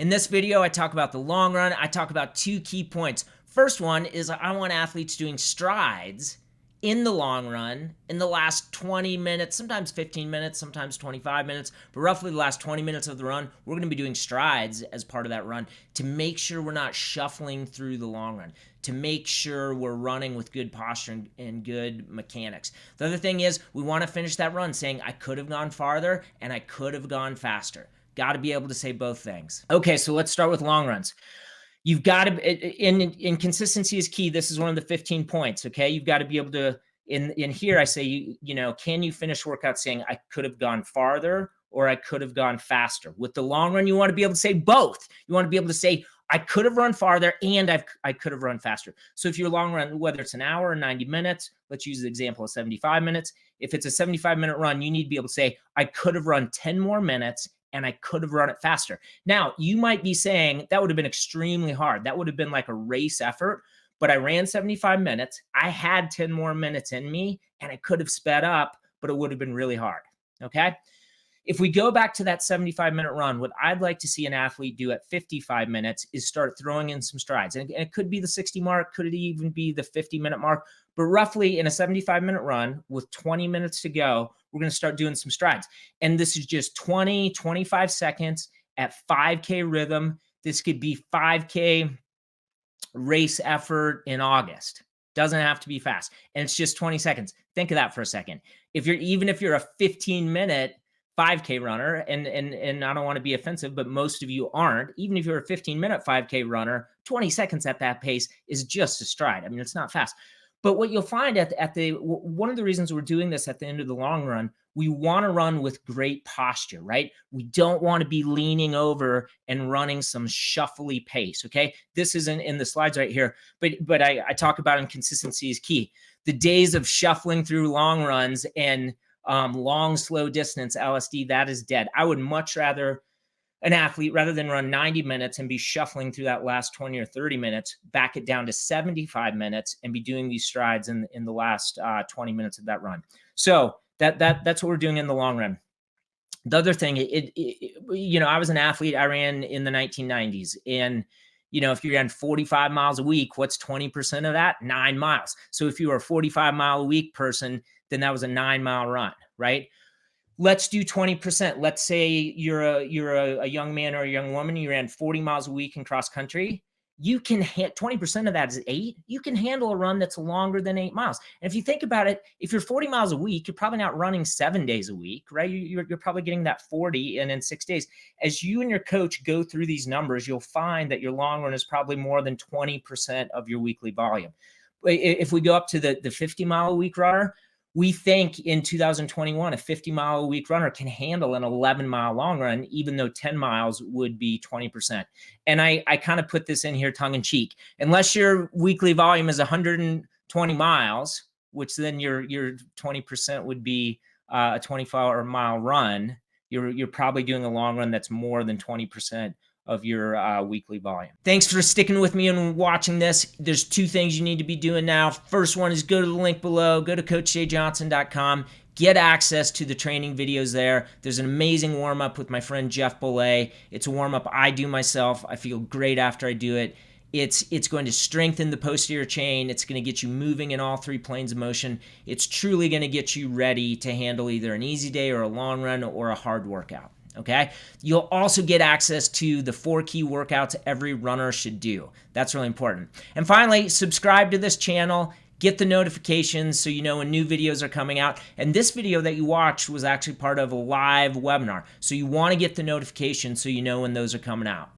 In this video, I talk about the long run. I talk about two key points. First one is I want athletes doing strides in the long run in the last 20 minutes, sometimes 15 minutes, sometimes 25 minutes, but roughly the last 20 minutes of the run, we're going to be doing strides as part of that run to make sure we're not shuffling through the long run, to make sure we're running with good posture and good mechanics. The other thing is we want to finish that run saying I could have gone farther and I could have gone faster. Got to be able to say both things. Okay, so let's start with long runs. You've got to, in consistency is key. This is one of the 15 points, okay? You've got to be able to, in here I say, you know, can you finish workout saying I could have gone farther or I could have gone faster? With the long run, you want to be able to say both. You want to be able to say, I could have run farther and I could have run faster. So if your long run, whether it's an hour or 90 minutes, let's use the example of 75 minutes. If it's a 75-minute run, you need to be able to say, I could have run 10 more minutes and I could have run it faster. Now, you might be saying that would have been extremely hard. That would have been like a race effort, but I ran 75 minutes. I had 10 more minutes in me and I could have sped up, but it would have been really hard, okay? If we go back to that 75-minute run, what I'd like to see an athlete do at 55 minutes is start throwing in some strides. And it could be the 60 mark, could it even be the 50-minute mark, but roughly in a 75-minute run with 20 minutes to go, we're going to start doing some strides. And this is just 20, 25 seconds at 5K rhythm. This could be 5K race effort in August. Doesn't have to be fast. And it's just 20 seconds. Think of that for a second. Even if you're a 15-minute 5K runner, and I don't want to be offensive, but most of you aren't, even if you're a 15-minute 5K runner, 20 seconds at that pace is just a stride. I mean, it's not fast. But what you'll find one of the reasons we're doing this at the end of the long run, we want to run with great posture, right? We don't want to be leaning over and running some shuffly pace, okay? This isn't in the slides right here, but I talk about inconsistency is key. The days of shuffling through long runs and long, slow distance LSD, that is dead. I would much rather an athlete, rather than run 90 minutes and be shuffling through that last 20 or 30 minutes, back it down to 75 minutes and be doing these strides in the last 20 minutes of that run. So that's what we're doing in the long run. The other thing, you know, I was an athlete. I ran in the 1990s, and you know, if you ran 45 miles a week, what's 20% of that? 9 miles. So if you were a 45-mile-a-week person, then that was a 9-mile run, right? Let's do 20%. Let's say you're a young man or a young woman, you ran 40 miles a week in cross country. You can 20% of that is 8. You can handle a run that's longer than 8 miles. And if you think about it, if you're 40 miles a week, you're probably not running 7 days a week, right? You're probably getting that 40 in 6 days. As you and your coach go through these numbers, you'll find that your long run is probably more than 20% of your weekly volume. If we go up to the 50-mile-a-week runner, we think in 2021, a 50-mile-a-week runner can handle an 11-mile long run, even though 10 miles would be 20%. And I kind of put this in here tongue in cheek. Unless your weekly volume is 120 miles, which then your 20% would be a 24-mile run, you're probably doing a long run that's more than 20% of your weekly volume. Thanks for sticking with me and watching this. There's 2 things you need to be doing now. First one is go to the link below, go to CoachJayJohnson.com, get access to the training videos there. There's an amazing warm-up with my friend Jeff Bollea. It's a warm-up I do myself. I feel great after I do it. It's going to strengthen the posterior chain. It's going to get you moving in all 3 planes of motion. It's truly going to get you ready to handle either an easy day or a long run or a hard workout. Okay. You'll also get access to the 4 key workouts every runner should do. That's really important. And finally, subscribe to this channel, get the notifications so you know when new videos are coming out. And this video that you watched was actually part of a live webinar. So you want to get the notifications so you know when those are coming out.